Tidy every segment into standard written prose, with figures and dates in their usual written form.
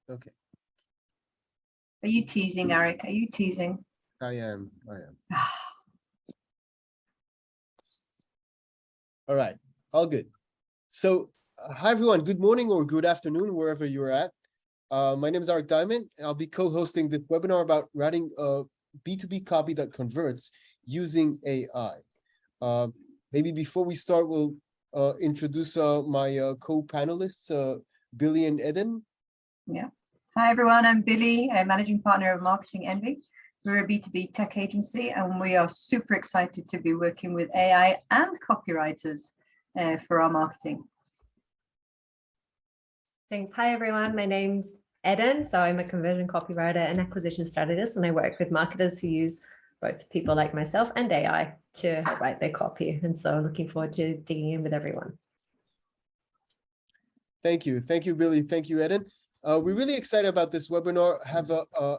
Okay. Are you teasing, Arik? Are you teasing? I am. All right. All good. So, hi everyone. Good morning or good afternoon, wherever you're at. My name is Arik Diamant, and I'll be co-hosting this webinar about writing B2B copy that converts using AI. Maybe before we start, we'll introduce my co-panelists, Billy and Eden. Yeah. Hi, everyone. I'm Billy, a managing partner of Marketing Envy. We're a B2B tech agency, and we are super excited to be working with AI and copywriters for our marketing. Thanks. Hi, everyone. My name's Eden. So I'm a conversion copywriter and acquisition strategist, and I work with marketers who use both people like myself and AI to write their copy. And so looking forward to digging in with everyone. Thank you. Thank you, Billy. Thank you, Eden. We're really excited about this webinar. Have a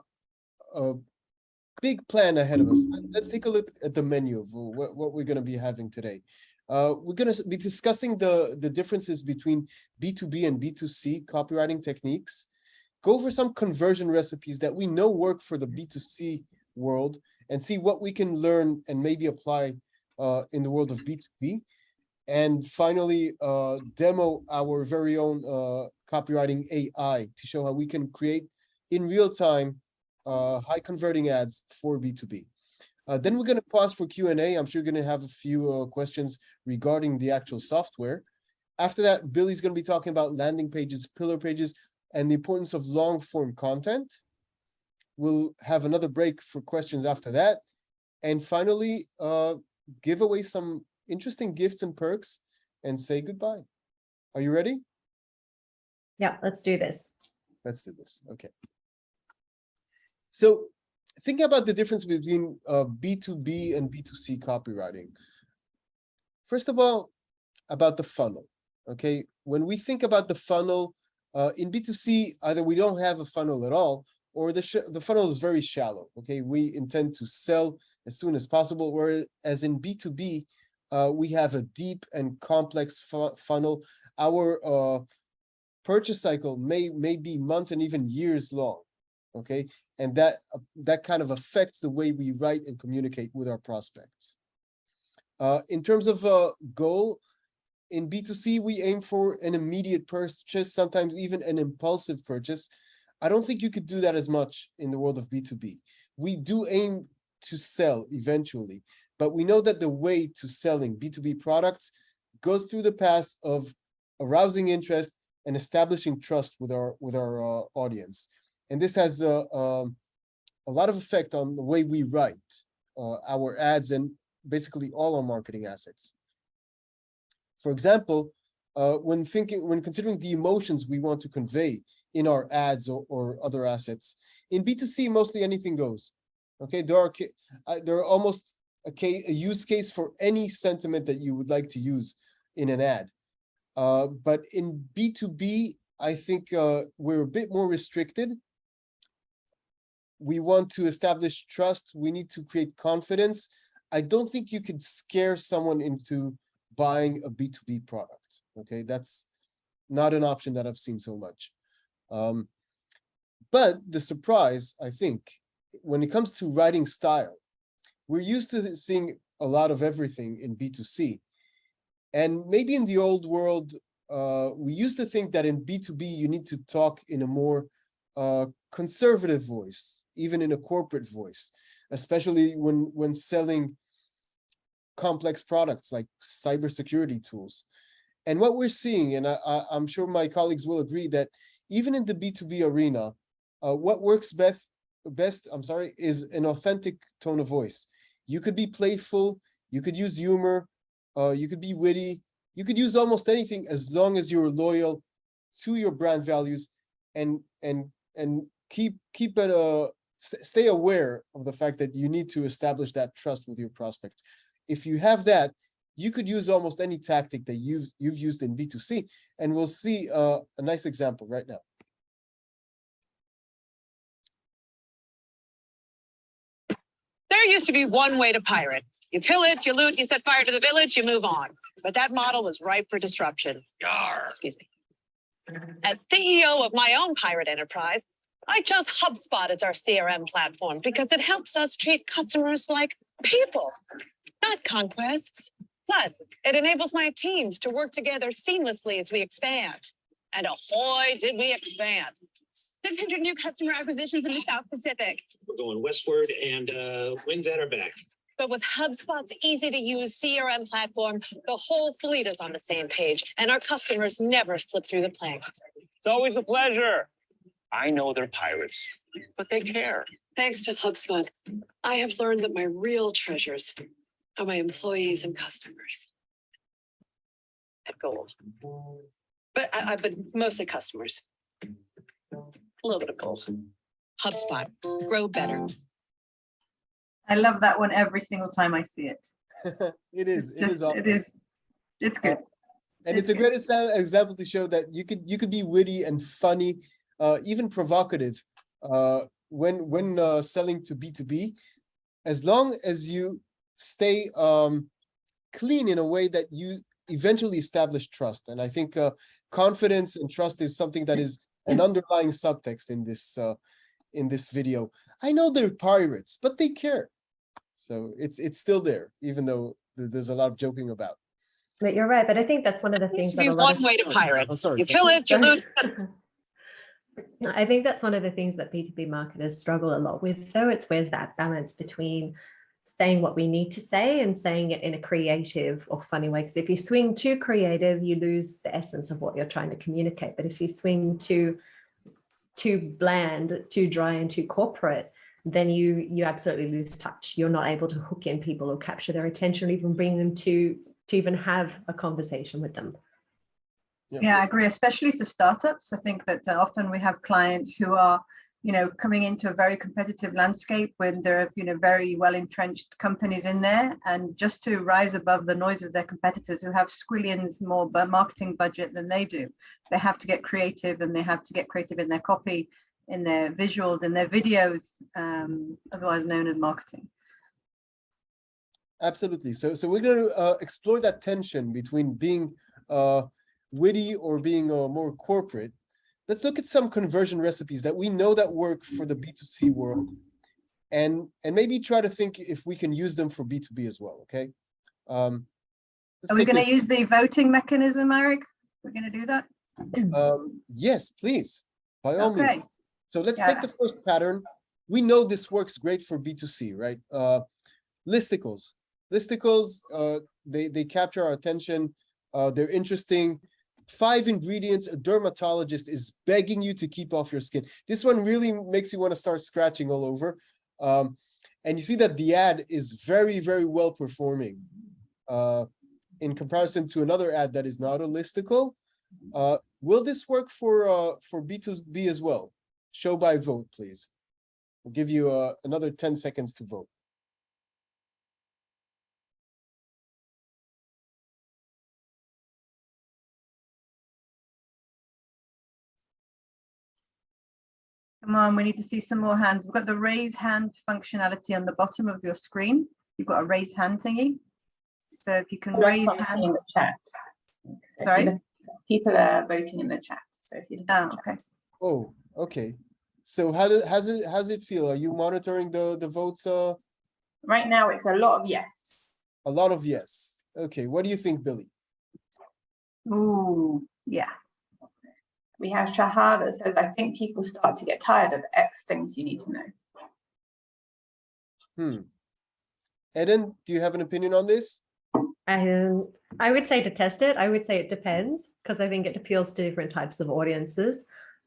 big plan ahead of us. Let's take a look at the menu of what we're going to be having today. We're going to be discussing the differences between B2B and B2C copywriting techniques, go over some conversion recipes that we know work for the B2C world, and see what we can learn and maybe apply in the world of B2B. And finally, demo our very own copywriting AI to show how we can create in real time high converting ads for B2B. Then we're going to pause for Q&A. I'm sure you're going to have a few questions regarding the actual software. After that, Billy's going to be talking about landing pages, pillar pages, and the importance of long form content. We'll have another break for questions after that. And finally, give away some interesting gifts and perks and say goodbye. Are you ready? Yeah, let's do this. Let's do this. Okay. So thinking about the difference between B2B and B2C copywriting. First of all, about the funnel. Okay, when we think about the funnel in B2C, either we don't have a funnel at all, or the funnel is very shallow. Okay, we intend to sell as soon as possible, whereas in B2B, we have a deep and complex funnel. Our purchase cycle may be months and even years long. Okay, and that kind of affects the way we write and communicate with our prospects. In terms of goal, in B2C, we aim for an immediate purchase, sometimes even an impulsive purchase. I don't think you could do that as much in the world of B2B. We do aim to sell eventually, but we know that the way to selling B2B products goes through the path of arousing interest and establishing trust with our audience. And this has a lot of effect on the way we write our ads and basically all our marketing assets. For example, when considering the emotions we want to convey in our ads or other assets, in B2C, mostly anything goes. Okay, there are almost a use case for any sentiment that you would like to use in an ad. But in B2B, I think we're a bit more restricted. We want to establish trust. We need to create confidence. I don't think you could scare someone into buying a B2B product. Okay, that's not an option that I've seen so much. But the surprise, I think, when it comes to writing style, we're used to seeing a lot of everything in B2C. And maybe in the old world, we used to think that in B2B, you need to talk in a more conservative voice, even in a corporate voice, especially when selling complex products like cybersecurity tools. And what we're seeing, and I'm sure my colleagues will agree, that even in the B2B arena, what works best, is an authentic tone of voice. You could be playful, you could use humor, you could be witty, you could use almost anything as long as you're loyal to your brand values and stay aware of the fact that you need to establish that trust with your prospects. If you have that, you could use almost any tactic that you've used in B2C, and we'll see a nice example right now. There used to be one way to pirate. You pillage, you loot, you set fire to the village, you move on. But that model was ripe for disruption. Yarr. Excuse me. As CEO of my own pirate enterprise, I chose HubSpot as our CRM platform because it helps us treat customers like people, not conquests. Plus, it enables my teams to work together seamlessly as we expand. And ahoy, did we expand. 600 new customer acquisitions in the South Pacific. We're going westward and winds at our back. But with HubSpot's easy-to-use CRM platform, the whole fleet is on the same page, and our customers never slip through the planks. It's always a pleasure. I know they're pirates, but they care. Thanks to HubSpot, I have learned that my real treasures are my employees and customers. At gold. But but mostly customers. A little bit of gold. HubSpot, grow better. I love that one every single time I see it. It is. It's good. And it's a great example to show that you could be witty and funny, even provocative, when selling to B2B, as long as you stay clean in a way that you eventually establish trust. And I think confidence and trust is something that is an underlying subtext in this video. I know they're pirates, but they care. So it's still there, even though there's a lot of joking about. But you're right. But I think that's one of the things that a lot one way to pirate. Oh, sorry. You fill it, you lose. I think that's one of the things that B2B marketers struggle a lot with, though. It's where's that balance between saying what we need to say and saying it in a creative or funny way. Because if you swing too creative, you lose the essence of what you're trying to communicate. But if you swing too bland, too dry, and too corporate, then you absolutely lose touch. You're not able to hook in people or capture their attention, or even bring them to even have a conversation with them. Yeah, I agree, especially for startups. I think that often we have clients who are, coming into a very competitive landscape when there are, very well entrenched companies in there, and just to rise above the noise of their competitors who have squillions more marketing budget than they do, they have to get creative, and they have to get creative in their copy, in their visuals, in their videos, otherwise known as marketing. Absolutely. So we're going to explore that tension between being witty or being more corporate. Let's look at some conversion recipes that we know that work for the B2C world, and maybe try to think if we can use them for B2B as well. Okay. Are we going to use the voting mechanism, Arik? We're going to do that? Yes, please, by all means. So let's take the first pattern. We know this works great for B2C, right? Listicles. Listicles, they capture our attention. They're interesting. 5 ingredients a dermatologist is begging you to keep off your skin. This one really makes you want to start scratching all over. And you see that the ad is very, very well performing in comparison to another ad that is not a listicle. Will this work for B2B as well? Show by vote, please. I'll give you another 10 seconds to vote. Come on, we need to see some more hands. We've got the raise hands functionality on the bottom of your screen. You've got a raise hand thingy. So if you can raise hands. In the chat. So sorry? People are voting in the chat. So if you okay. Oh, okay. So how's it feel? Are you monitoring the votes? Right now, it's a lot of yes. A lot of yes. Okay. What do you think, Billy? Ooh, yeah. We have Shahar that says, I think people start to get tired of X things you need to know. Eden, do you have an opinion on this? I would say to test it. I would say it depends, because I think it appeals to different types of audiences,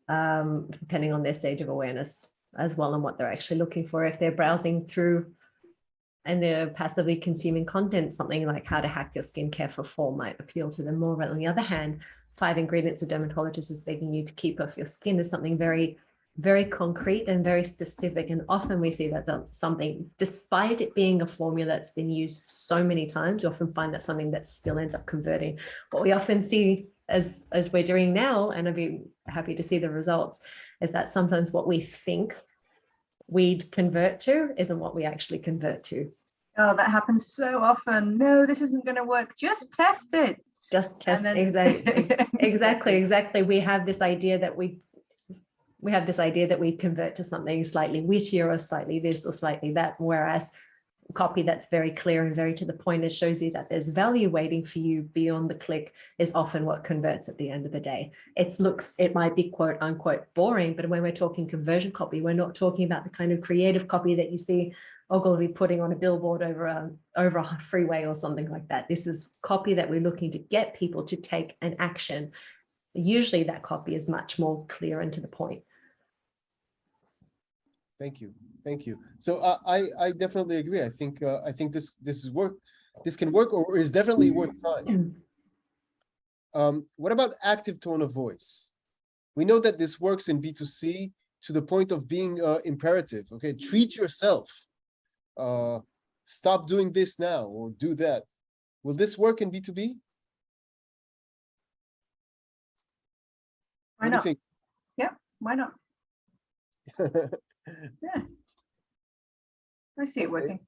depending on their stage of awareness as well and what they're actually looking for. If they're browsing through and they're passively consuming content, something like how to hack your skincare for fall might appeal to them more. But on the other hand, 5 ingredients a dermatologist is begging you to keep off your skin is something very, very concrete and very specific. And often we see that something, despite it being a formula that's been used so many times, you often find that something that still ends up converting. What we often see as we're doing now, and I'd be happy to see the results, is that sometimes what we think we'd convert to isn't what we actually convert to. Oh, that happens so often. No, this isn't going to work. Just test it. Just test, then- exactly. We have this idea that we convert to something slightly wittier or slightly this or slightly that, whereas copy that's very clear and very to the point, it shows you that there's value waiting for you beyond the click, is often what converts at the end of the day. It might be quote unquote boring, but when we're talking conversion copy, we're not talking about the kind of creative copy that you see Ogilvy putting on a billboard over a freeway or something like that. This is copy that we're looking to get people to take an action. Usually that copy is much more clear and to the point. Thank you. So I definitely agree. I think this can work, or is definitely worth trying. What about active tone of voice? We know that this works in B2C to the point of being imperative. Okay, treat yourself. Stop doing this now or do that. Will this work in B2B? Why What not? do you Yeah, why not? think? Yeah. I see it working.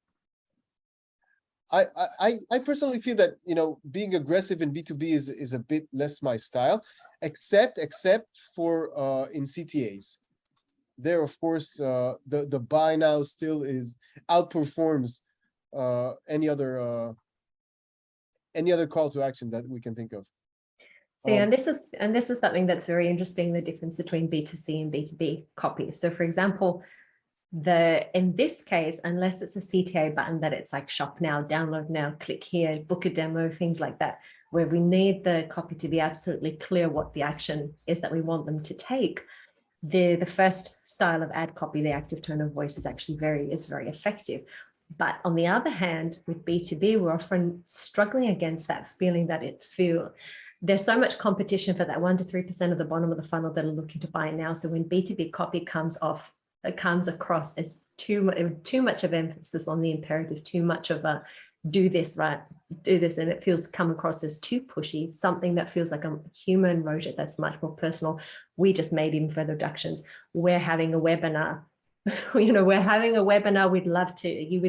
I personally feel that, being aggressive in B2B is a bit less my style, except for in CTAs. There, of course, the buy now still outperforms any other call to action that we can think of. See, and this is something that's very interesting, the difference between B2C and B2B copy. So for example, in this case, unless it's a CTA button that it's like shop now, download now, click here, book a demo, things like that, where we need the copy to be absolutely clear what the action is that we want them to take. The first style of ad copy, the active tone of voice, is actually very effective. But on the other hand, with B2B, we're often struggling against that feeling that there's so much competition for that 1 to 3% of the bottom of the funnel that are looking to buy now. So when B2B copy comes across as too much of emphasis on the imperative, too much of a do this, right, do this, and it come across as too pushy, something that feels like a human rotor that's much more personal. We just made even further reductions. We're having a webinar. We're having a webinar. We'd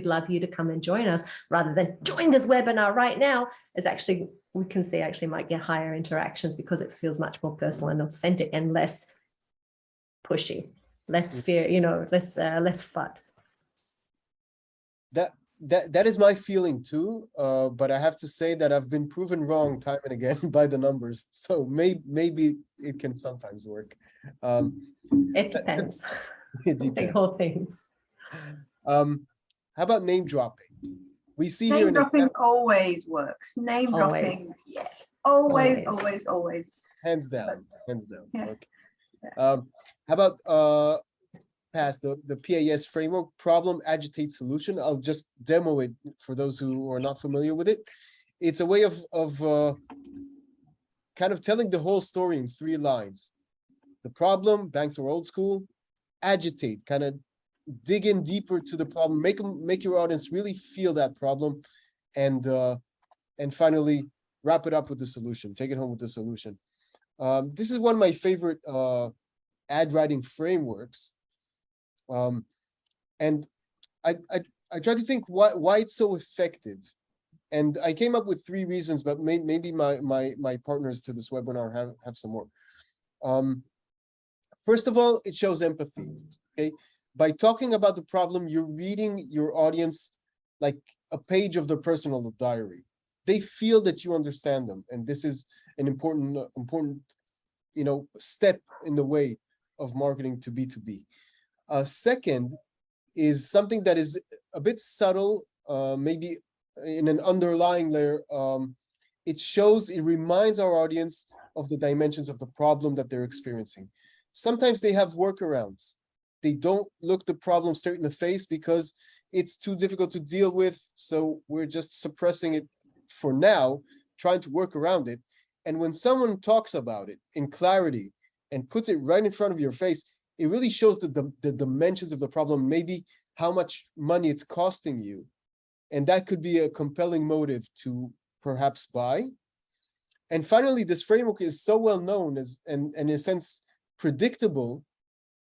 love you to come and join us, rather than join this webinar right now. Is actually, we can see actually might get higher interactions because it feels much more personal and authentic and less pushy, less fear, less FUD. That is my feeling too, but I have to say that I've been proven wrong time and again by the numbers. So maybe it can sometimes work. It depends. It depends. Like all things. How about name dropping? We see here Name dropping always works. Name dropping, yes, always. Hands down. Yeah. Okay. How about PAS, the PAS framework, problem, agitate, solution? I'll just demo it for those who are not familiar with it. It's a way of kind of telling the whole story in 3 lines. The problem, banks are old school. Agitate, kind of dig in deeper to the problem, make your audience really feel that problem, and finally wrap it up with the solution, take it home with the solution. This is one of my favorite ad writing frameworks, and I try to think why it's so effective, and I came up with 3 reasons, but maybe my partners to this webinar have some more. First of all, it shows empathy. Okay, by talking about the problem, you're reading your audience like a page of their personal diary. They feel that you understand them, and this is an important step in the way of marketing to B2B. Second is something that is a bit subtle, maybe in an underlying layer. It reminds our audience of the dimensions of the problem that they're experiencing. Sometimes they have workarounds. They don't look the problem straight in the face because it's too difficult to deal with. So we're just suppressing it for now, trying to work around it. And when someone talks about it in clarity and puts it right in front of your face, it really shows the dimensions of the problem, maybe how much money it's costing you. And that could be a compelling motive to perhaps buy. And finally, this framework is so well known and in a sense predictable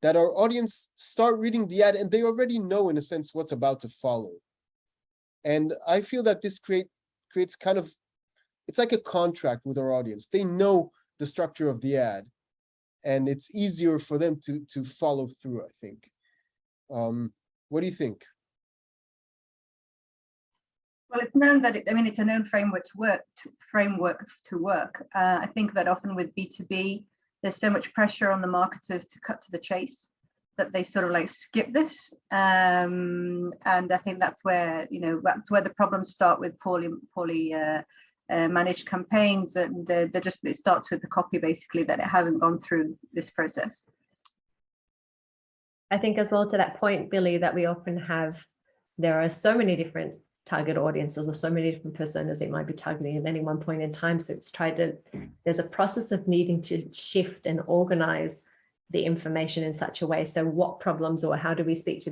that our audience start reading the ad and they already know in a sense what's about to follow. And I feel that this creates kind of, it's like a contract with our audience. They know the structure of the ad, and it's easier for them to follow through, I think. What do you think? Well, it's known that it's a known framework to work. I think that often with B2B, there's so much pressure on the marketers to cut to the chase that they sort of like skip this. And I think that's where, that's where the problems start with poorly managed campaigns, and it starts with the copy, basically, that it hasn't gone through this process. I think as well, to that point, Billy, that we often have, there are so many different target audiences or so many different personas it might be targeting at any one point in time. So there's a process of needing to shift and organize the information in such a way. So what problems, or how do we speak to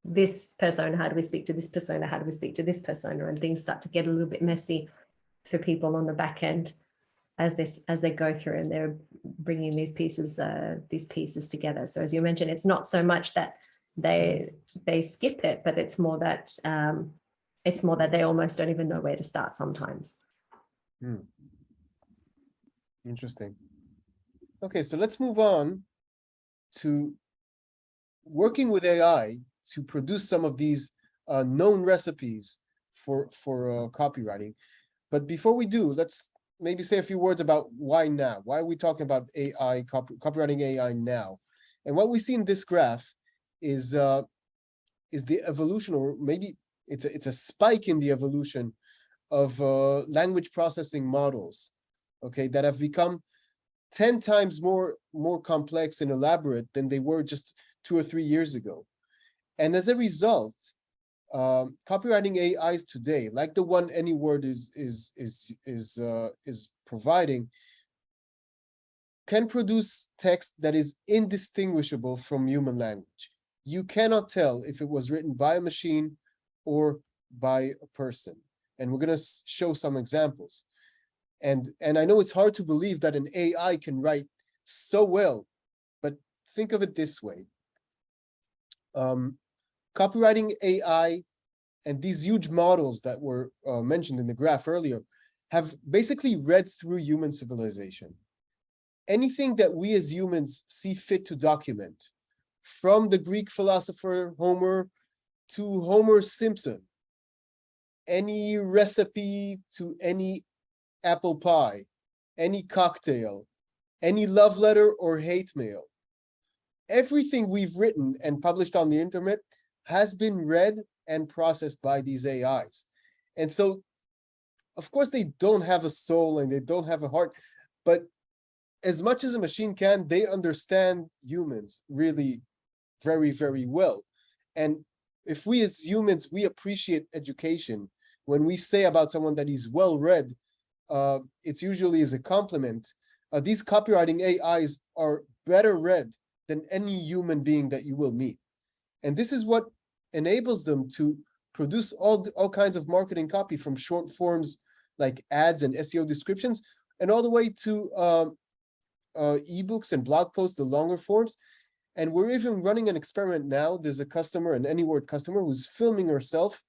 this persona? How do we speak to this persona? How do we speak to this persona? And things start to get a little bit messy for people on the back end as they go through and they're bringing these pieces together. So as you mentioned, it's not so much that they skip it, but it's more that they almost don't even know where to start sometimes. Interesting. Okay, so let's move on to working with AI to produce some of these known recipes for copywriting. But before we do, let's maybe say a few words about why now. Why are we talking about AI, copywriting AI now? And what we see in this graph is the evolution, or maybe it's a spike in the evolution of language processing models, okay, that have become 10 times more complex and elaborate than they were just 2 or 3 years ago. And as a result, copywriting AIs today, like the one Anyword is providing, can produce text that is indistinguishable from human language. You cannot tell if it was written by a machine or by a person. And we're going to show some examples. And I know it's hard to believe that an AI can write so well, but think of it this way. Copywriting AI and these huge models that were mentioned in the graph earlier have basically read through human civilization. Anything that we as humans see fit to document, from the Greek philosopher Homer to Homer Simpson, any recipe to any apple pie, any cocktail, any love letter or hate mail, everything we've written and published on the internet has been read and processed by these AIs. And so, of course, they don't have a soul and they don't have a heart, but as much as a machine can, they understand humans really very, very well. And if we as humans, we appreciate education, when we say about someone that he's well-read, it's usually as a compliment. These copywriting AIs are better read than any human being that you will meet. And this is what enables them to produce all kinds of marketing copy, from short forms like ads and SEO descriptions, and all the way to ebooks and blog posts, the longer forms. And we're even running an experiment now. There's a customer, an Anyword customer, who's filming herself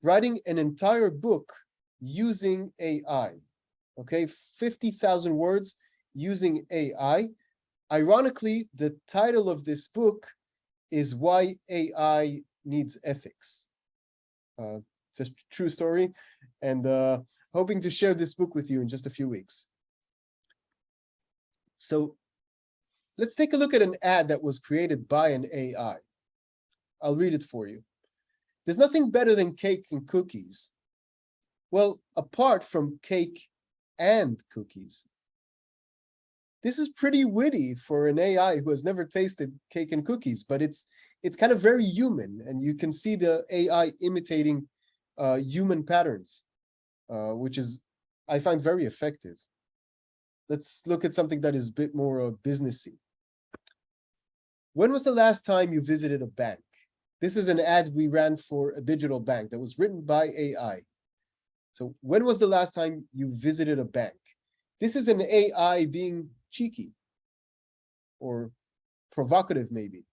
writing an entire book using AI. Okay, 50,000 words using AI. Ironically, the title of this book is Why AI Needs Ethics. It's a true story, and hoping to share this book with you in just a few weeks. So let's take a look at an ad that was created by an AI. I'll read it for you. There's nothing better than cake and cookies. Well, apart from cake and cookies. This is pretty witty for an AI who has never tasted cake and cookies, but it's kind of very human, and you can see the AI imitating human patterns, which is, I find, very effective. Let's look at something that is a bit more businessy. When was the last time you visited a bank? This is an ad we ran for a digital bank that was written by AI. So when was the last time you visited a bank? This is an AI being cheeky or provocative, maybe.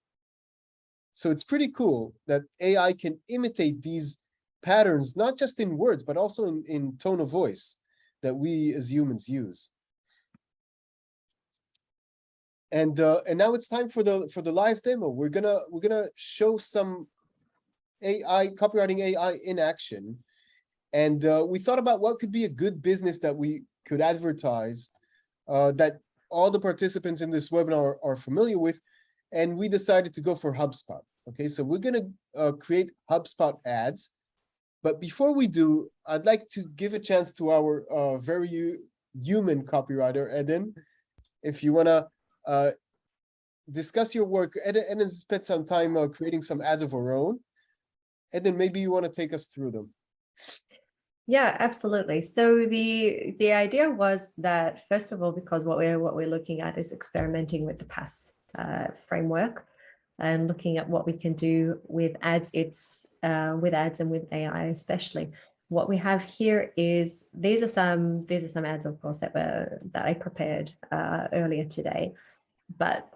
So it's pretty cool that AI can imitate these patterns, not just in words, but also in tone of voice. that we as humans use. And now it's time for the live demo. We're gonna show some AI, copywriting AI in action. And we thought about what could be a good business that we could advertise that all the participants in this webinar are familiar with. And we decided to go for HubSpot. Okay, so we're gonna create HubSpot ads. But before we do, I'd like to give a chance to our very human copywriter, Eden. If you wanna discuss your work, Eden spent some time creating some ads of her own. And then maybe you want to take us through them. Yeah, absolutely. So the idea was that, first of all, because what we're looking at is experimenting with the PASS framework and looking at what we can do with ads. It's with ads and with AI especially. What we have here is these are some ads, of course, that I prepared earlier today. But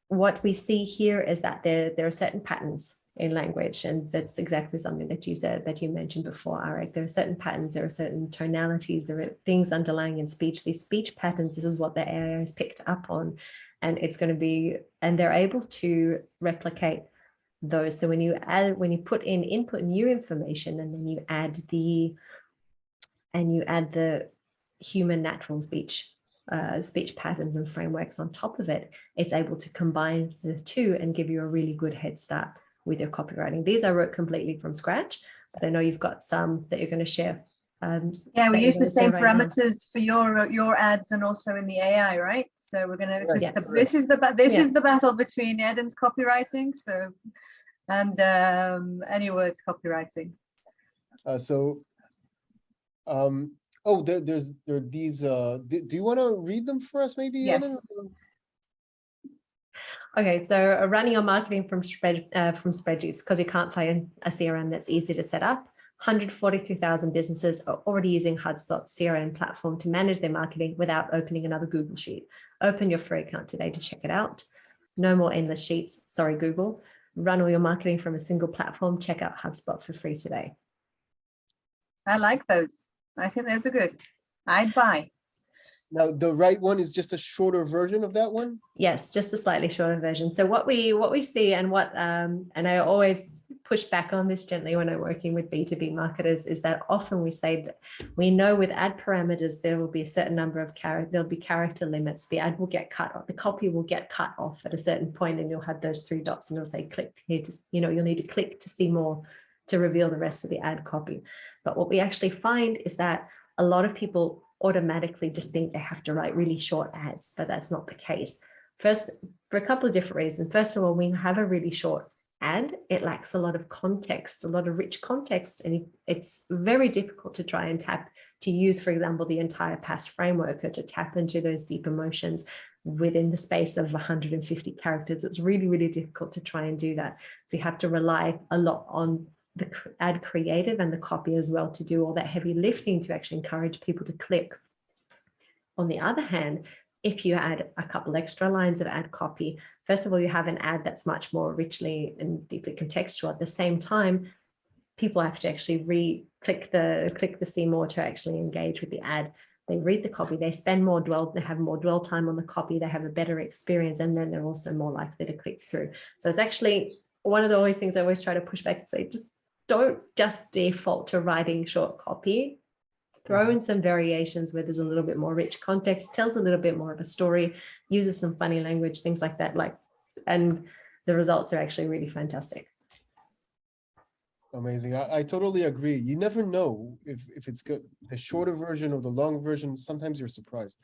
what we see here is that there are certain patterns in language, and that's exactly something that you said, that you mentioned before, Arik. There are certain patterns, there are certain tonalities, there are things underlying in speech. These speech patterns, this is what the AI has picked up on, and it's going to be, and they're able to replicate those. So when you put in input new information, and then you add the human natural speech patterns and frameworks on top of it, it's able to combine the two and give you a really good head start with your copywriting. These I wrote completely from scratch, but I know you've got some that you're going to share. Yeah, we use the same parameters for your ads and also in the AI, right? So we're going to. This is the battle between Eden's copywriting, and Anyword's copywriting. There are these. Do you want to read them for us, maybe? Yes. Eden? Okay, so running your marketing from spreadsheets, because you can't find a CRM that's easy to set up. 142,000 businesses are already using HubSpot CRM platform to manage their marketing without opening another Google sheet. Open your free account today to check it out. No more endless sheets. Sorry, Google. Run all your marketing from a single platform. Check out HubSpot for free today. I like those. I think those are good. I'd buy. Now, the right one is just a shorter version of that one? Yes, just a slightly shorter version. So what we see, and and I always push back on this gently when I'm working with B2B marketers, is that often we say that we know with ad parameters there will be a certain number of there'll be character limits. The ad will get cut off, the copy will get cut off at a certain point, and you'll have those three dots and it'll say click here to, you'll need to click to see more to reveal the rest of the ad copy. But what we actually find is that a lot of people automatically just think they have to write really short ads, but that's not the case. First, for a couple of different reasons. First of all, when you have a really short ad, it lacks a lot of context, a lot of rich context, and it's very difficult to try and use, for example, the entire PASS framework, or to tap into those deep emotions within the space of 150 characters. It's really, really difficult to try and do that. So you have to rely a lot on the ad creative and the copy as well to do all that heavy lifting to actually encourage people to click. On the other hand, if you add a couple extra lines of ad copy, first of all, you have an ad that's much more richly and deeply contextual. At the same time, people have to actually click the see more to actually engage with the ad. They read the copy, they spend more they have more dwell time on the copy, they have a better experience, and then they're also more likely to click through. So it's actually one of the always things I always try to push back and say, just don't just default to writing short copy. Throw in some variations where there's a little bit more rich context, tells a little bit more of a story, uses some funny language, things like that. And the results are actually really fantastic. Amazing. I totally agree. You never know if it's good. The shorter version or the long version, sometimes you're surprised.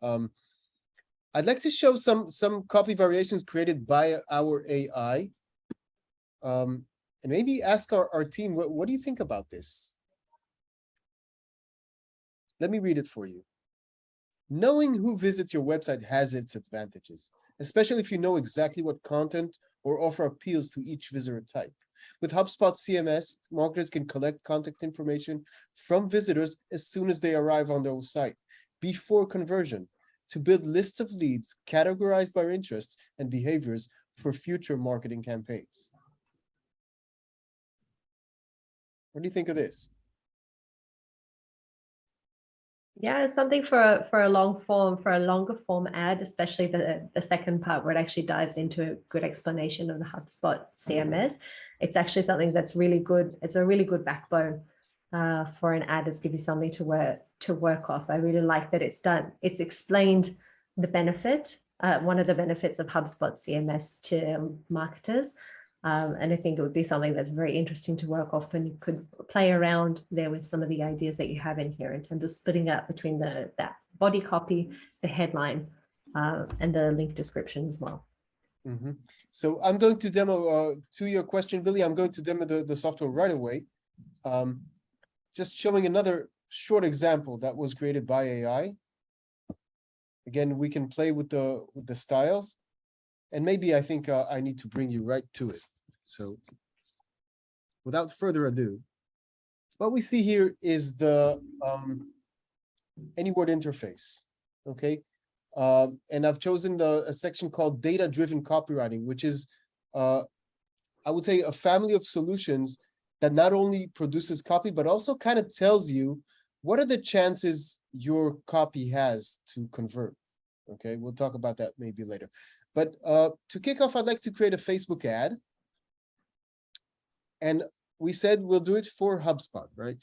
I'd like to show some copy variations created by our AI. And maybe ask our team, what do you think about this? Let me read it for you. Knowing who visits your website has its advantages, especially if you know exactly what content or offer appeals to each visitor type. With HubSpot CMS, marketers can collect contact information from visitors as soon as they arrive on their site, before conversion, to build lists of leads categorized by interests and behaviors for future marketing campaigns. What do you think of this? Yeah, something for a long form, for a longer form ad, especially the second part where it actually dives into a good explanation of the HubSpot CMS. It's actually something that's really good. It's a really good backbone for an ad. It's give you something to work off. I really like that it's explained the benefit, one of the benefits of HubSpot CMS to marketers. And I think it would be something that's very interesting to work off, and you could play around there with some of the ideas that you have in here in terms of splitting up between that body copy, the headline, and the link description as well. Mm-hmm. So I'm going to demo, to your question, Billy, I'm going to demo the software right away. Just showing another short example that was created by AI. Again, we can play with the styles, and maybe I think I need to bring you right to it. So without further ado, what we see here is the Anyword interface, okay? And I've chosen a section called data-driven copywriting, which is, I would say, a family of solutions that not only produces copy, but also kind of tells you what are the chances your copy has to convert, okay? We'll talk about that maybe later. But to kick off, I'd like to create a Facebook ad. And we said we'll do it for HubSpot, right?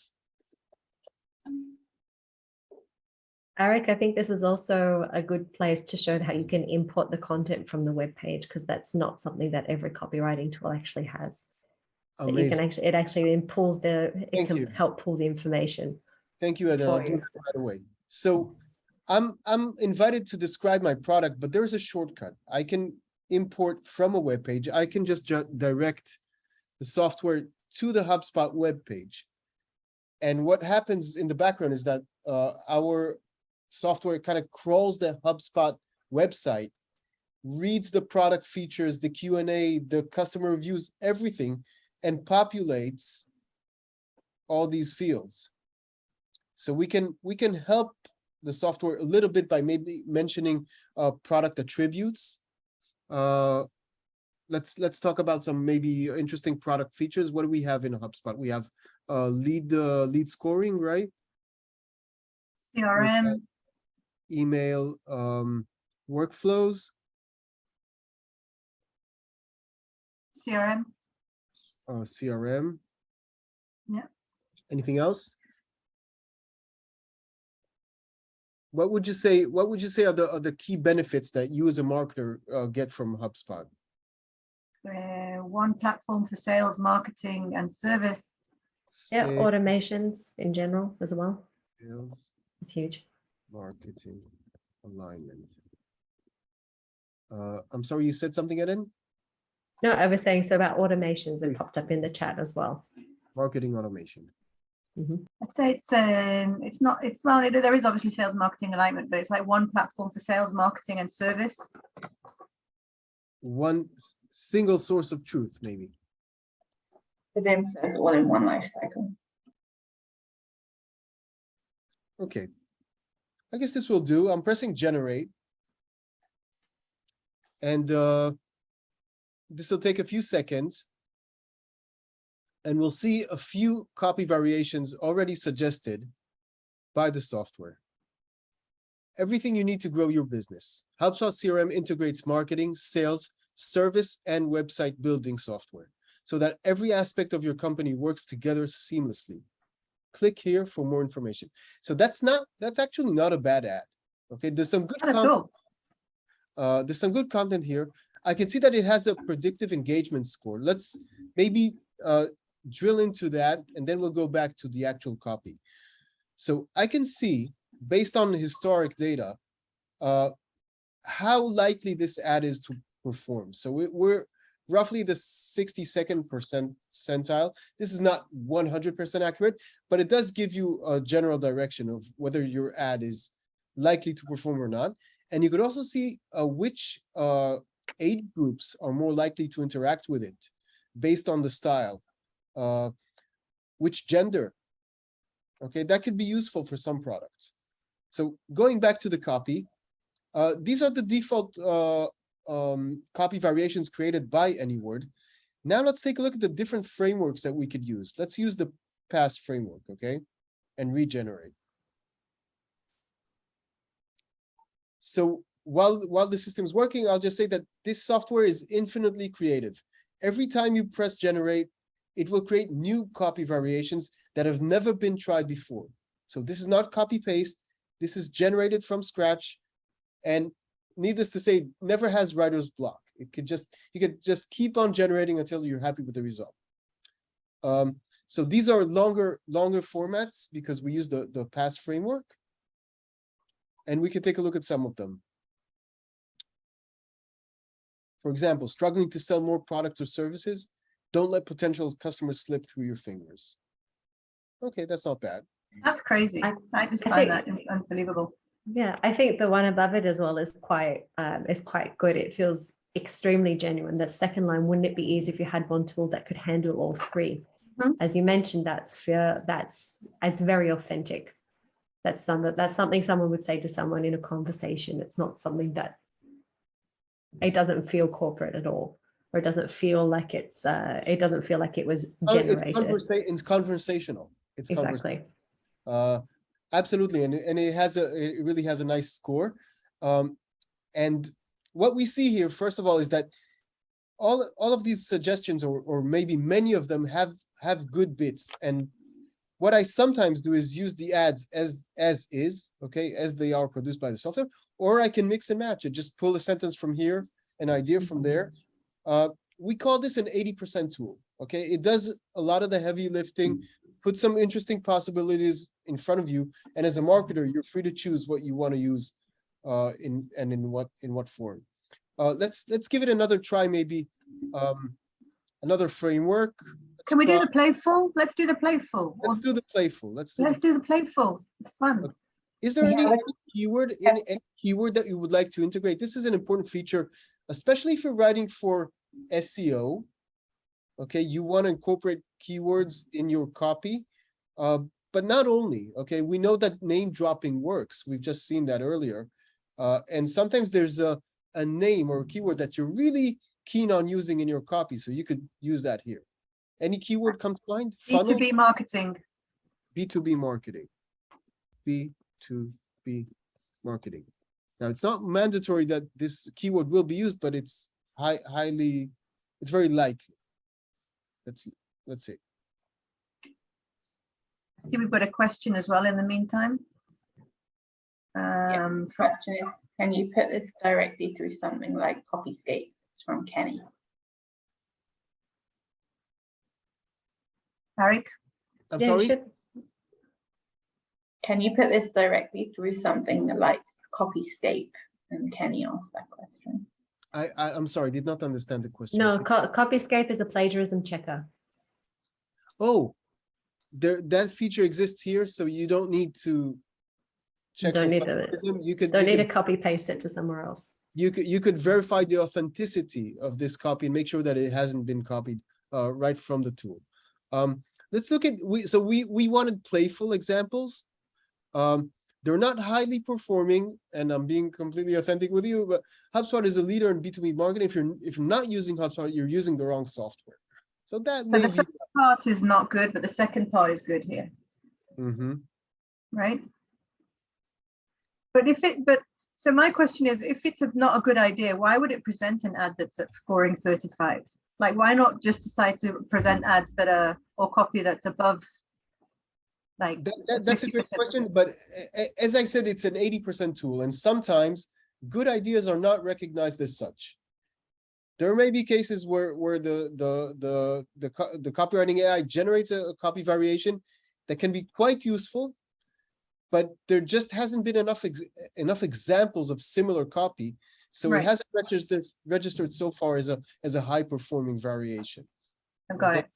Arik, I think this is also a good place to show how you can import the content from the web page, because that's not something that every copywriting tool actually has. That you can actually, it actually pulls it can help pull the information. Thank you, Ed. I'll do that right away. So I'm invited to describe my product, but there's a shortcut. I can import from a web page. I can just direct the software to the HubSpot web page. And what happens in the background is that our software kind of crawls the HubSpot website, reads the product features, the Q&A, the customer reviews, everything, and populates all these fields. So we can help the software a little bit by maybe mentioning product attributes. Let's talk about some maybe interesting product features. What do we have in HubSpot? We have lead scoring, right? CRM, email, workflows, CRM. CRM. Yeah. Anything else? What would you say? What would you say are the key benefits that you as a marketer get from HubSpot? One platform for sales, marketing, and service. Yeah, automations in general as well. Sales, it's huge. Marketing, alignment. I'm sorry, you said something, Eden? No, I was saying so about automations that popped up in the chat as well. Marketing automation. I'd say there is obviously sales, marketing, alignment, but it's like one platform for sales, marketing, and service. One single source of truth, maybe. The name says all in one life cycle. Okay. I guess this will do. I'm pressing generate. And this will take a few seconds. And we'll see a few copy variations already suggested by the software. Everything you need to grow your business. HubSpot CRM integrates marketing, sales, service, and website building software so that every aspect of your company works together seamlessly. Click here for more information. So that's actually not a bad ad. Okay, there's some good content. There's some good content here. I can see that it has a predictive engagement score. Let's maybe drill into that, and then we'll go back to the actual copy. So I can see, based on historic data, how likely this ad is to perform. So we're roughly the 62nd percentile. This is not 100% accurate, but it does give you a general direction of whether your ad is likely to perform or not. And you could also see which age groups are more likely to interact with it based on the style, which gender. Okay, that could be useful for some products. So going back to the copy, these are the default copy variations created by Anyword. Now let's take a look at the different frameworks that we could use. Let's use the past framework, okay, and regenerate. So while the system's working, I'll just say that this software is infinitely creative. Every time you press generate, it will create new copy variations that have never been tried before. So this is not copy paste. This is generated from scratch, and needless to say, never has writer's block. You could just keep on generating until you're happy with the result. So these are longer formats because we use the PASS framework, and we can take a look at some of them. For example, struggling to sell more products or services, don't let potential customers slip through your fingers. Okay, that's not bad. That's crazy. I just find that unbelievable. Yeah, I think the one above it as well is quite good. It feels extremely genuine. That second line, wouldn't it be easy if you had one tool that could handle all three? As you mentioned, it's very authentic. That's something someone would say to someone in a conversation. It's not something that, it doesn't feel corporate at all, or it doesn't feel like it was generated. It's conversational. It's exactly. Absolutely, and it really has a nice score. And what we see here, first of all, is that all of these suggestions, or maybe many of them, have good bits. And what I sometimes do is use the ads as is, okay, as they are produced by the software, or I can mix and match it. Just pull a sentence from here, an idea from there. We call this an 80% tool. Okay, it does a lot of the heavy lifting, put some interesting possibilities in front of you, and as a marketer, you're free to choose what you want to use in what form. Let's give it another try, maybe another framework. Can we do the playful? Let's do the playful. Let's do the playful. Let's do the playful. It's fun. Okay. Is there any keyword that you would like to integrate? This is an important feature, especially if you're writing for SEO. Okay, you want to incorporate keywords in your copy, but not only. Okay, we know that name dropping works. We've just seen that earlier, and sometimes there's a name or a keyword that you're really keen on using in your copy, so you could use that here. Any keyword come to mind? Funnel? B2B marketing. B2B marketing. B2B marketing. Now, it's not mandatory that this keyword will be used, but it's it's very likely. Let's see. I see we've got a question as well in the meantime. Question is, can you put this directly through something like Copyscape? It's from Kenny. Arik? I'm sorry? Can you put this directly through something like Copyscape? And Kenny asked that question. I'm sorry, did not understand the question. No, Copyscape is a plagiarism checker. Oh, that feature exists here, so you don't need to check. Don't need to copy paste it to somewhere else. You could verify the authenticity of this copy and make sure that it hasn't been copied right from the tool. Let's look at we wanted playful examples. They're not highly performing, and I'm being completely authentic with you, but HubSpot is a leader in B2B marketing. If you're not using HubSpot, you're using the wrong software. So the first part is not good, but the second part is good here. Right? So my question is, if it's not a good idea, why would it present an ad that's at scoring 35? Like, why not just decide to present ads that are, or copy that's above? Like that's a good question, but as I said, it's an 80% tool, and sometimes good ideas are not recognized as such. There may be cases where the copywriting AI generates a copy variation that can be quite useful, but there just hasn't been enough examples of similar copy, so It hasn't registered so far as a high performing variation. I got it.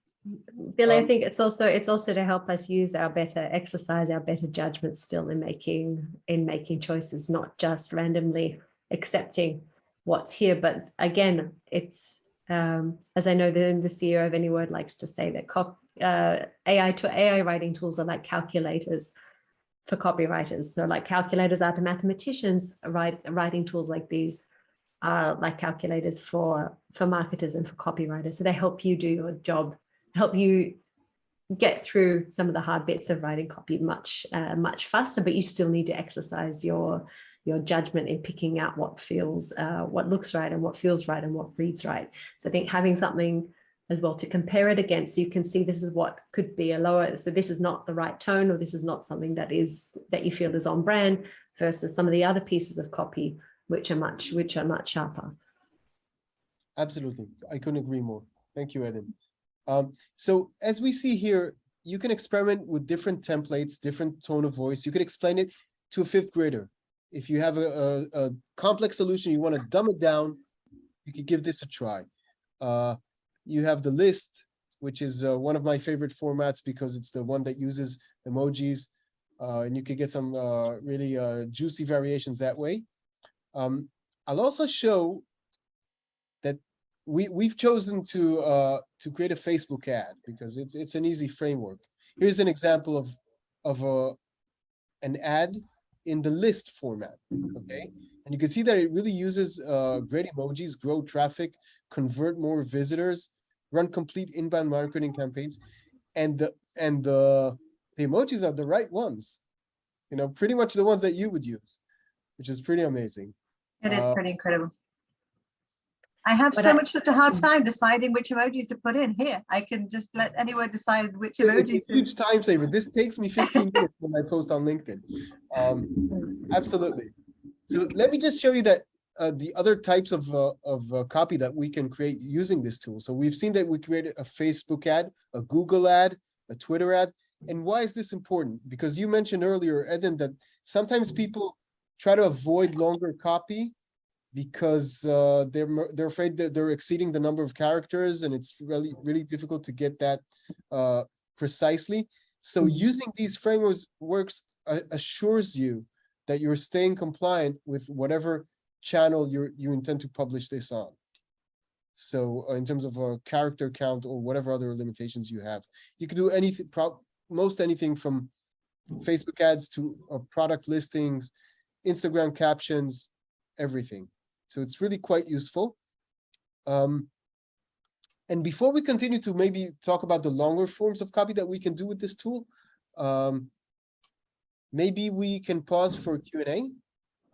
Billy, I think it's also to help us exercise our better judgment still in making choices, not just randomly accepting what's here. But again, it's as I know the CEO of Anyword likes to say that AI writing tools are like calculators for copywriters. So like calculators are to mathematicians, writing tools like these are like calculators for marketers and for copywriters. So they help you do your job, help you get through some of the hard bits of writing copy much faster, but you still need to exercise your your judgment in picking out what feels, what looks right and what feels right and what reads right. So I think having something as well to compare it against, so you can see this is what could be a lower, so this is not the right tone, or this is not something that you feel is on brand, versus some of the other pieces of copy which are much sharper. Absolutely, I couldn't agree more. Thank you, Eden. So as we see here, you can experiment with different templates, different tone of voice. You could explain it to a 5th grader. If you have a complex solution, you want to dumb it down, you could give this a try. You have the list, which is one of my favorite formats because it's the one that uses emojis, and you could get some really juicy variations that way. I'll also show that we've chosen to create a Facebook ad because it's an easy framework. Here's an example of an ad in the list format, okay? And you can see that it really uses great emojis, grow traffic, convert more visitors, run complete inbound marketing campaigns, and the emojis are the right ones, you know, pretty much the ones that you would use, which is pretty amazing. It is pretty incredible. I have such a hard time deciding which emojis to put in here. I can just let anyone decide which emoji. It's a huge time saver. This takes me 15 minutes when I post on LinkedIn. Absolutely. So let me just show you that the other types of copy that we can create using this tool. So we've seen that we created a Facebook ad, a Google ad, a Twitter ad. And why is this important? Because you mentioned earlier, Eden, that sometimes people try to avoid longer copy because they're afraid that they're exceeding the number of characters, and it's really difficult to get that precisely. So using these frameworks assures you that you're staying compliant with whatever channel you intend to publish this on. So in terms of a character count or whatever other limitations you have, you can do anything, most anything from Facebook ads to product listings, Instagram captions, everything. So it's really quite useful. And before we continue to maybe talk about the longer forms of copy that we can do with this tool, maybe we can pause for Q&A.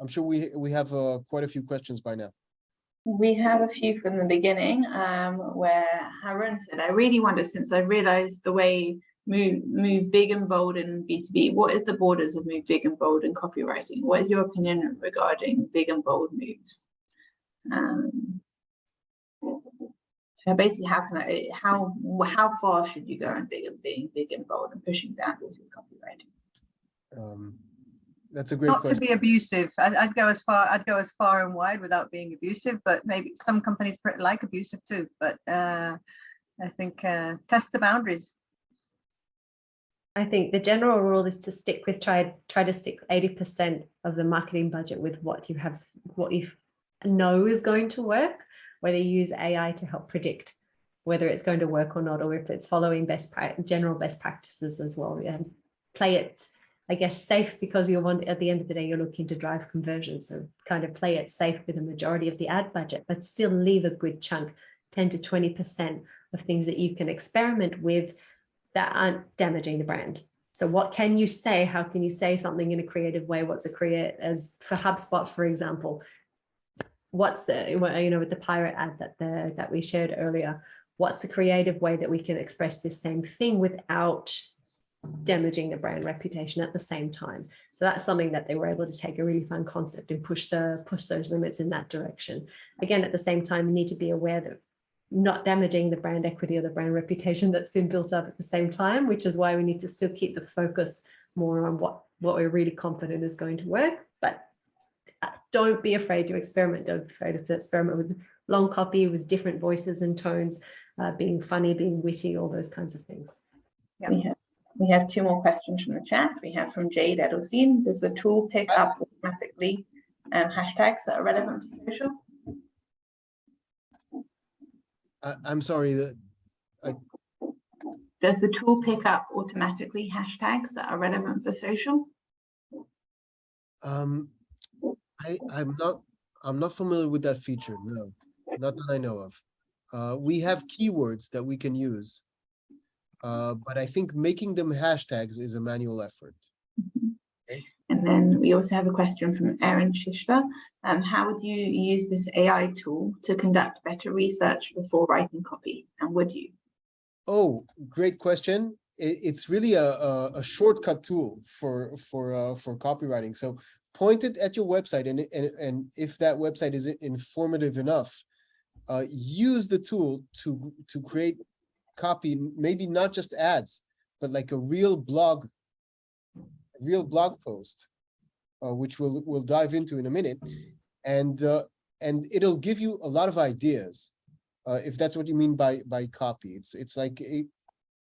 I'm sure we have quite a few questions by now. We have a few from the beginning where Harun said, I really wonder, since I realized the way move big and bold in B2B, what is the borders of move big and bold in copywriting? What is your opinion regarding big and bold moves? So basically, how far should you go in being big and bold and pushing boundaries with copywriting? That's a great question. Not to be abusive. I'd go as far and wide without being abusive, but maybe some companies like abusive too. But I think test the boundaries. I think the general rule is to stick with try to stick 80% of the marketing budget with what you know is going to work, whether you use AI to help predict whether it's going to work or not, or if it's following general best practices as well. Play it, I guess, safe, because at the end of the day, you're looking to drive conversions. So kind of play it safe with the majority of the ad budget, but still leave a good chunk, 10 to 20% of things that you can experiment with that aren't damaging the brand. So what can you say? How can you say something in a creative way? What's as for HubSpot, for example, what's with the pirate ad that we shared earlier, what's a creative way that we can express this same thing without damaging the brand reputation at the same time? So that's something that they were able to take a really fun concept and push those limits in that direction. Again, at the same time, you need to be aware that not damaging the brand equity or the brand reputation that's been built up at the same time, which is why we need to still keep the focus more on what we're really confident is going to work. But don't be afraid to experiment. Don't be afraid to experiment with long copy, with different voices and tones, being funny, being witty, all those kinds of things. Yeah. We have two more questions from the chat. We have from Jade Edelstein. Does the tool pick up automatically hashtags that are relevant to social? I'm sorry. Does the tool pick up automatically hashtags that are relevant for social? I'm not familiar with that feature. No, not that I know of. We have keywords that we can use, but I think making them hashtags is a manual effort. And And then we also have a question from Erin Shishler. How would you use this AI tool to conduct better research before writing copy? And would you? Oh, great question. It's really a shortcut tool for copywriting. So point it at your website, and if that website is informative enough, use the tool to create copy, maybe not just ads, but like a real blog post, which we'll dive into in a minute, and it'll give you a lot of ideas, if that's what you mean by copy. It's like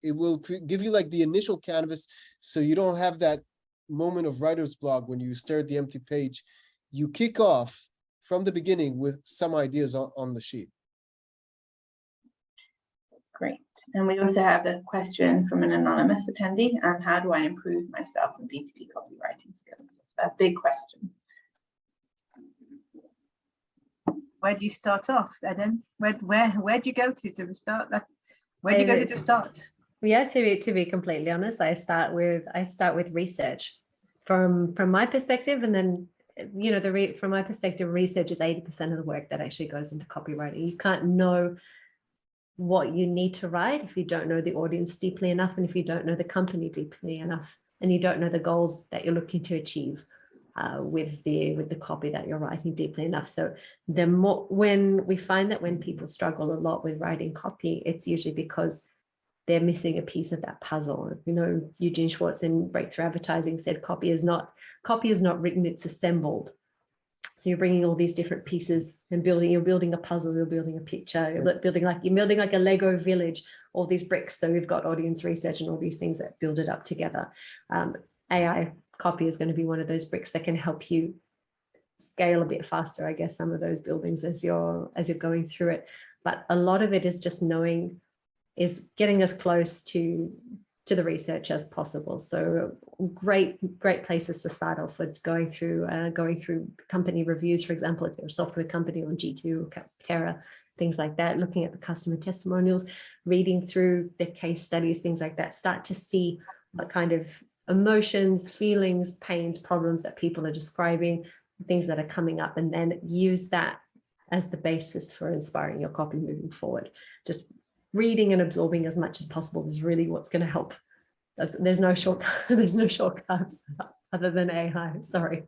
it will give you like the initial canvas, so you don't have that moment of writer's block when you stare at the empty page. You kick off from the beginning with some ideas on the sheet. Great. And we also have a question from an anonymous attendee. How do I improve myself in B2B copywriting skills? It's a big question. Where do you start off, Eden? Where'd you go to start that? Where'd you go to start? Yeah, to be completely honest, I start with research from my perspective, and then from my perspective, research is 80% of the work that actually goes into copywriting. You can't know what you need to write if you don't know the audience deeply enough, and if you don't know the company deeply enough, and you don't know the goals that you're looking to achieve with the copy that you're writing deeply enough. So when we find that when people struggle a lot with writing copy, it's usually because they're missing a piece of that puzzle. Eugene Schwartz in Breakthrough Advertising said copy is not written, it's assembled. So you're bringing all these different pieces and you're building a puzzle, you're building a picture, you're building like a Lego village, all these bricks. So we've got audience research and all these things that build it up together. AI copy is going to be one of those bricks that can help you scale a bit faster, I guess, some of those buildings as you're going through it. But a lot of it is just is getting as close to the research as possible. So great places to start off with going through company reviews, for example, if you're a software company on G2 or Capterra, things like that, looking at the customer testimonials, reading through the case studies, things like that, start to see what kind of emotions, feelings, pains, problems that people are describing, things that are coming up, and then use that as the basis for inspiring your copy moving forward. Just reading and absorbing as much as possible is really what's going to help. There's no shortcuts other than AI. Sorry.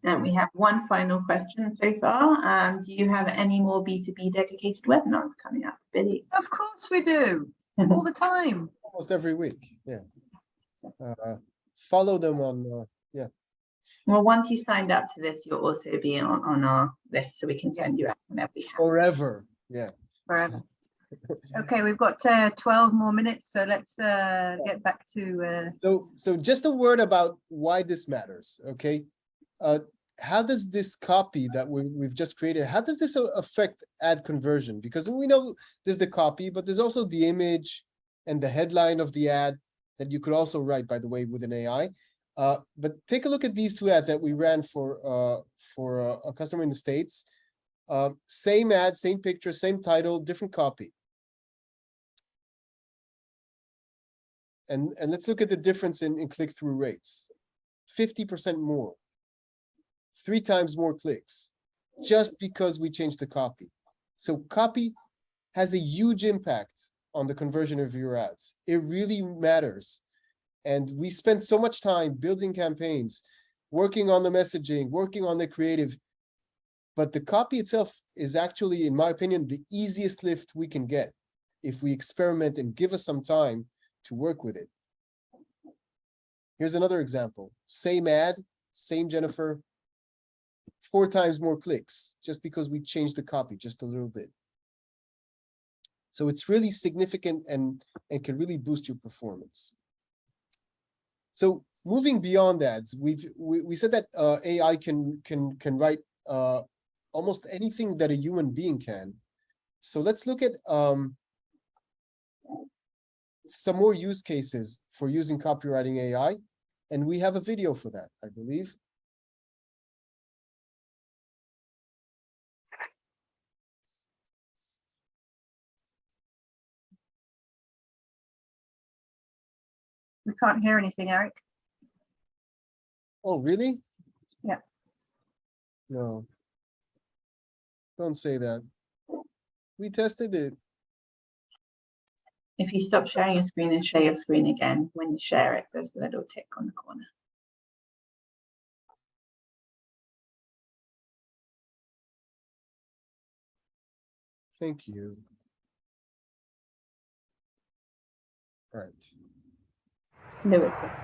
And we have one final question so far. Do you have any more B2B dedicated webinars coming up, Billy? Of course we do, all the time. Almost every week. Yeah. Follow them on. Yeah. Well, once you signed up to this, you'll also be on our list, so we can send you out whenever we have. Forever. Yeah. Forever. Okay, we've got 12 more minutes, so let's get back to. So just a word about why this matters. Okay. How does this copy that we've just created, how does this affect ad conversion? Because we know there's the copy, but there's also the image and the headline of the ad that you could also write, by the way, with an AI. But take a look at these two ads that we ran for a customer in the States. Same ad, same picture, same title, different copy. And let's look at the difference in click-through rates. 50% more. 3 times more clicks, just because we changed the copy. So copy has a huge impact on the conversion of your ads. It really matters. And we spend so much time building campaigns, working on the messaging, working on the creative. But the copy itself is actually, in my opinion, the easiest lift we can get if we experiment and give us some time to work with it. Here's another example. Same ad, same Jennifer, 4 times more clicks, just because we changed the copy just a little bit. So it's really significant and can really boost your performance. So moving beyond ads, we said that AI can write almost anything that a human being can. So let's look at some more use cases for using copywriting AI, and we have a video for that, I believe. We can't hear anything, Arik. Oh, really? Yeah. No. Don't say that. We tested it. If you stop sharing your screen and share your screen again, when you share it, there's a little tick on the corner. Thank you. All right. Lewis says.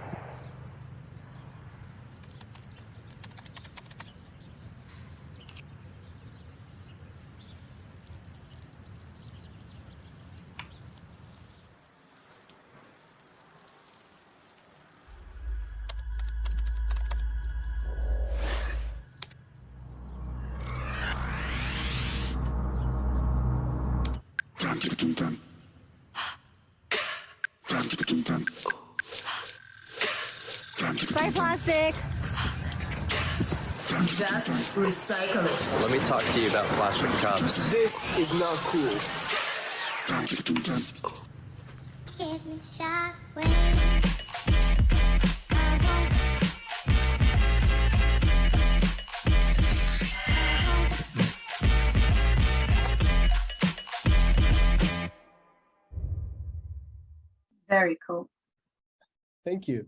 Bye, plastic. Just recycle it. Let me talk to you about plastic cups. This is not cool. Give me shockwave. Very cool. Thank you.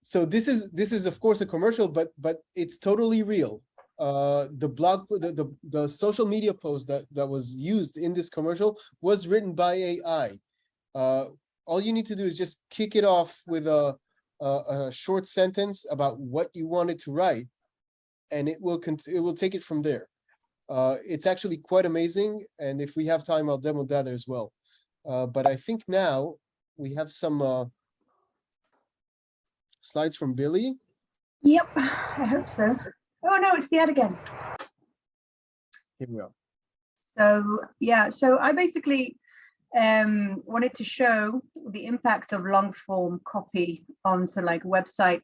So this is of course a commercial, but it's totally real. The social media post that was used in this commercial was written by AI. All you need to do is just kick it off with a short sentence about what you wanted to write, and it will take it from there. It's actually quite amazing, and if we have time, I'll demo that as well. But I think now we have some slides from Billy. Yep, I hope so. Oh no, it's the ad again. Here we go. So yeah, so I basically wanted to show the impact of long form copy onto like website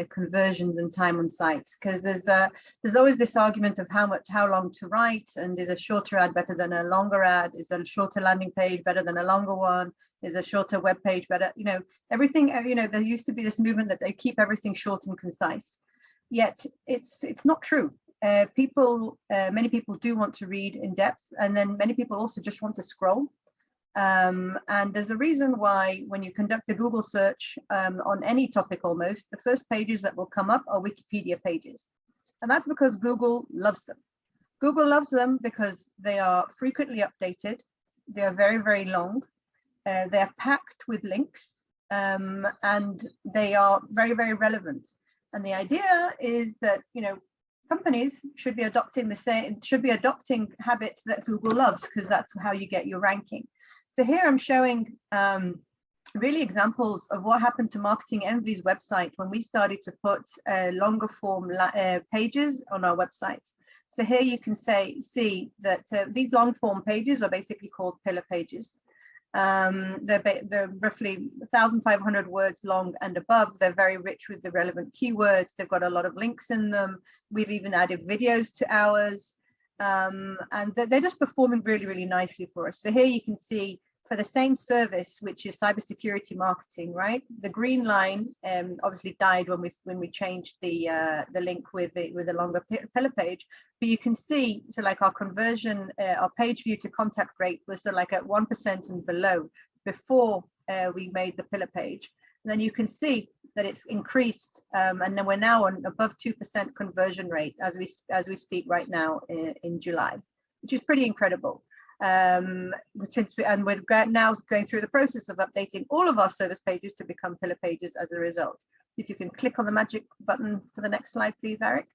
conversions and time on sites, because there's always this argument of how long to write, and is a shorter ad better than a longer ad? Is a shorter landing page better than a longer one? Is a shorter web page better? You know, everything. You know, there used to be this movement that they keep everything short and concise. Yet it's not true. Many people do want to read in depth, and then many people also just want to scroll. And there's a reason why when you conduct a Google search on any topic almost, the first pages that will come up are Wikipedia pages. And that's because Google loves them. Google loves them because they are frequently updated. They are very, very long. They're packed with links, and they are very, very relevant. And the idea is that, you know, companies should be adopting habits that Google loves, because that's how you get your ranking. So here I'm showing really examples of what happened to Marketing Envy's website when we started to put longer form pages on our website. So here you can see that these long form pages are basically called pillar pages. They're roughly 1,500 words long and above. They're very rich with the relevant keywords. They've got a lot of links in them. We've even added videos to ours. And they're just performing really, really nicely for us. So here you can see for the same service, which is cybersecurity marketing, right? The green line obviously died when we changed the link with the longer pillar page. But you can see, so like our conversion, our page view to contact rate was sort of like at 1% and below before we made the pillar page. And then you can see that it's increased, and then we're now on above 2% conversion rate as we speak right now in July, which is pretty incredible. We're now going through the process of updating all of our service pages to become pillar pages as a result. If you can click on the magic button for the next slide, please, Arik.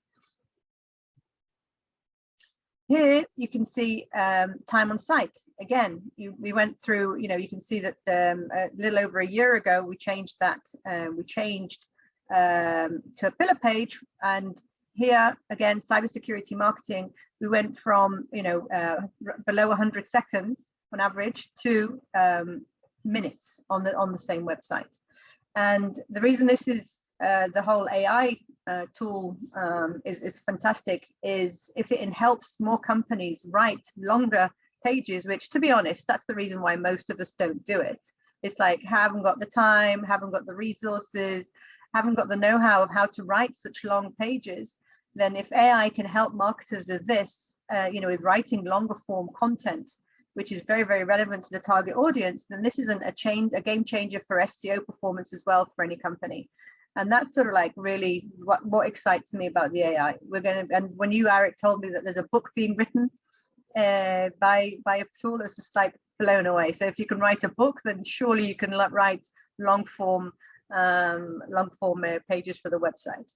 Here you can see time on site. Again, we went through, you know, you can see that a little over a year ago, we changed that. We changed to a pillar page. And here, again, cybersecurity marketing, we went from, you know, below 100 seconds on average to minutes on the same website. And the reason this is the whole AI tool is fantastic is if it helps more companies write longer pages, which, to be honest, that's the reason why most of us don't do it. It's like, haven't got the time, haven't got the resources, haven't got the know-how of how to write such long pages, then if AI can help marketers with this, with writing longer form content, which is very, very relevant to the target audience, then this isn't a game changer for SEO performance as well for any company. And that's sort of like really what excites me about the AI. And when you, Arik, told me that there's a book being written by a tool, it's just like blown away. So if you can write a book, then surely you can write long form pages for the website.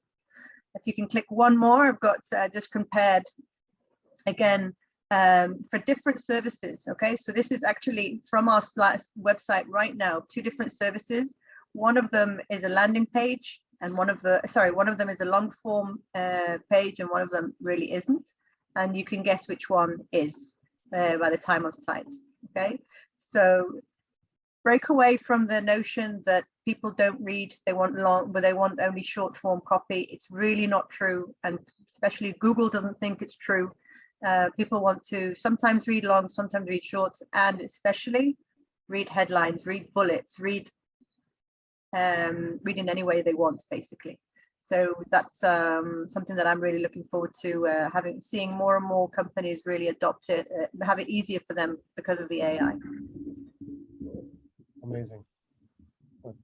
If you can click one more, I've got just compared again for different services. Okay, so this is actually from our website right now, 2 different services. One of them is a landing page, and one of them is a long form page, and one of them really isn't. And you can guess which one is by the time of site. Okay, so break away from the notion that people don't read, they want long, but they want only short form copy. It's really not true, and especially Google doesn't think it's true. People want to sometimes read long, sometimes read short, and especially read headlines, read bullets, read in any way they want, basically. So that's something that I'm really looking forward to seeing more and more companies really adopt it, have it easier for them because of the AI. Amazing.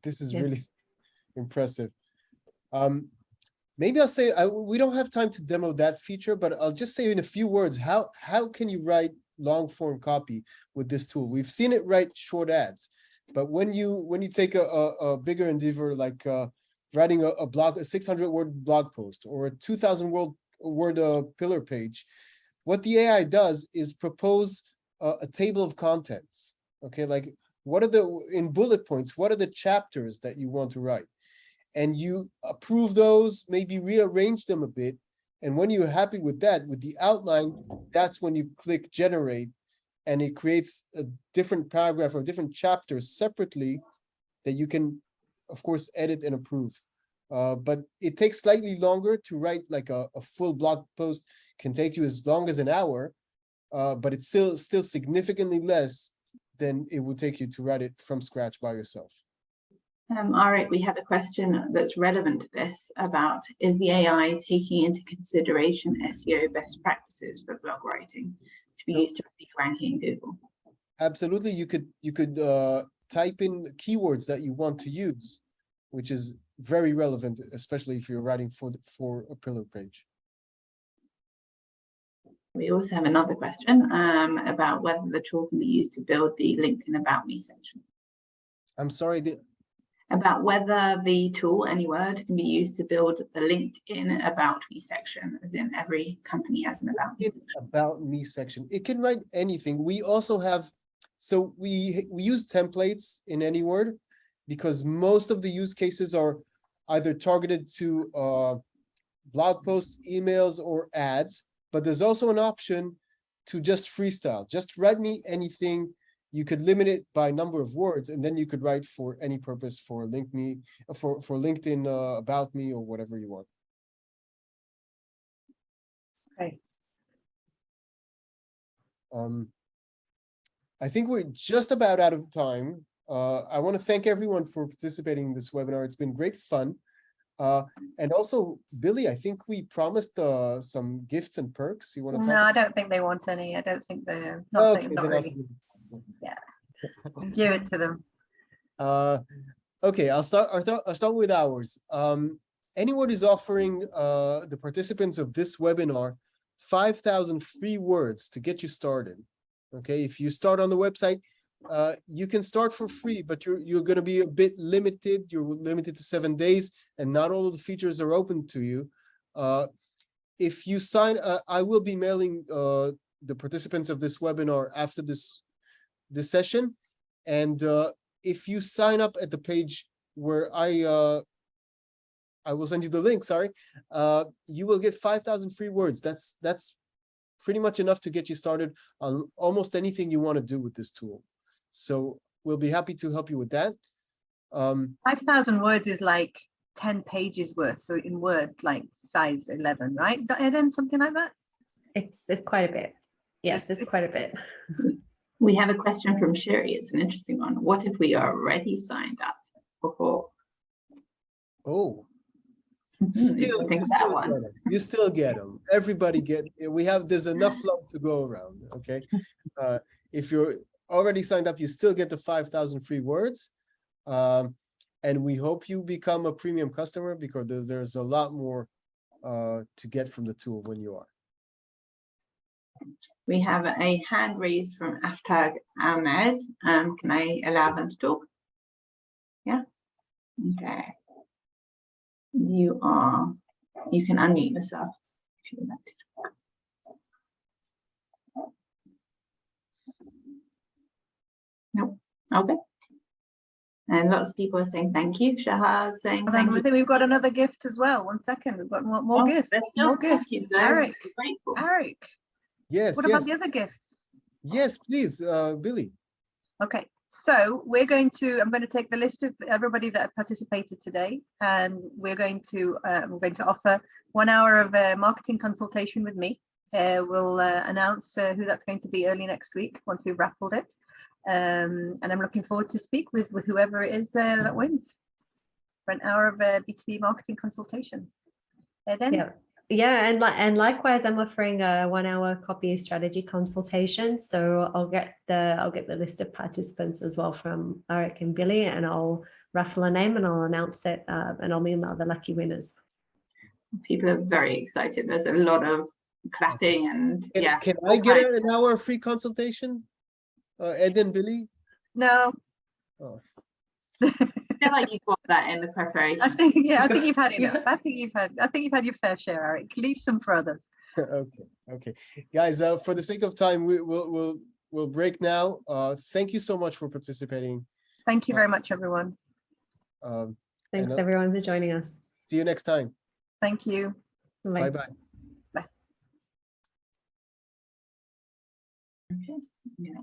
This is really impressive. Maybe I'll say we don't have time to demo that feature, but I'll just say in a few words how can you write long form copy with this tool. We've seen it write short ads, but when you take a bigger endeavor like writing a 600-word blog post or a 2,000-word pillar page, what the AI does is propose a table of contents. Okay, like what are in bullet points, what are the chapters that you want to write? And you approve those, maybe rearrange them a bit. And when you're happy with that, with the outline, that's when you click generate, and it creates a different paragraph or different chapters separately that you can, of course, edit and approve. But it takes slightly longer to write, like a full blog post can take you as long as an hour, but it's still significantly less than it would take you to write it from scratch by yourself. Arik, we have a question that's relevant to this about, is the AI taking into consideration SEO best practices for blog writing to be used to ranking in Google? Absolutely, you could type in keywords that you want to use, which is very relevant, especially if you're writing for a pillar page. We also have another question about whether the tool can be used to build the LinkedIn About Me section. I'm sorry. About whether the tool, Anyword, can be used to build the LinkedIn About Me section, as in every company has an About Me section. About Me section. It can write anything. We also have, so we use templates in Anyword because most of the use cases are either targeted to blog posts, emails, or ads. But there's also an option to just freestyle. Just write me anything. You could limit it by number of words, and then you could write for any purpose for LinkedIn About Me or whatever you want. Okay. I think we're just about out of time. I want to thank everyone for participating in this webinar. It's been great fun. And also, Billy, I think we promised some gifts and perks. You want to talk? No, I don't think they want any. I don't think they're not, Okay, not really. Yeah, give it to them. Okay, I'll start with ours. Anyword is offering the participants of this webinar 5,000 free words to get you started. Okay, if you start on the website, you can start for free, but you're going to be a bit limited. You're limited to 7 days, and not all of the features are open to you. If you sign, I will be mailing the participants of this webinar after this session, and if you sign up at the page where I will send you the link. Sorry, you will get 5,000 free words. That's pretty much enough to get you started on almost anything you want to do with this tool. So we'll be happy to help you with that. 5,000 words is like 10 pages worth. So in Word, like size 11, right? Eden, something like that? It's quite a bit. Yes, it's quite a bit. We have a question from Sherry. It's an interesting one. What if we are already signed up? Oh, Still, Take you that still one. get them. You still get them. Everybody get. There's enough love to go around. Okay, if you're already signed up, you still get the 5,000 free words, and we hope you become a premium customer because there's a lot more to get from the tool when you are. We have a hand raised from Arik Ahmed. Can I allow them to talk? Yeah. Okay. You can unmute yourself if you would like to talk. Nope. Okay. And lots of people are saying thank you. Shahar saying Well, thank then you. I think we've got another gift as well. 1 second, we've got more Oh, gifts. there's still More gifts. thank yous, though. Arik, Grateful. Arik, Yes. what about the other gifts? Yes, please, Billy. Okay, so I'm going to take the list of everybody that participated today, and we're going to offer 1 hour of marketing consultation with me. We'll announce who that's going to be early next week once we've raffled it. And I'm looking forward to speak with whoever it is that wins for an hour of B2B marketing consultation. Then and likewise, I'm offering a 1 hour copy strategy consultation. So I'll get the list of participants as well from Arik and Billy, and I'll raffle a name and I'll announce it, and I'll email the lucky winners. People are very excited. There's a lot of clapping and Can I get an hour free consultation? Ed and Billy? No. Oh. I feel like you got that in the preparation. I think you've had enough. I think you've had your fair share, Arik. Leave some for others. Okay, guys. For the sake of time, we'll break now. Thank you so much for participating. Thank you very much, everyone. Thanks everyone for joining us. See you next time. Thank you. Bye. Bye. Bye. Okay. Yeah.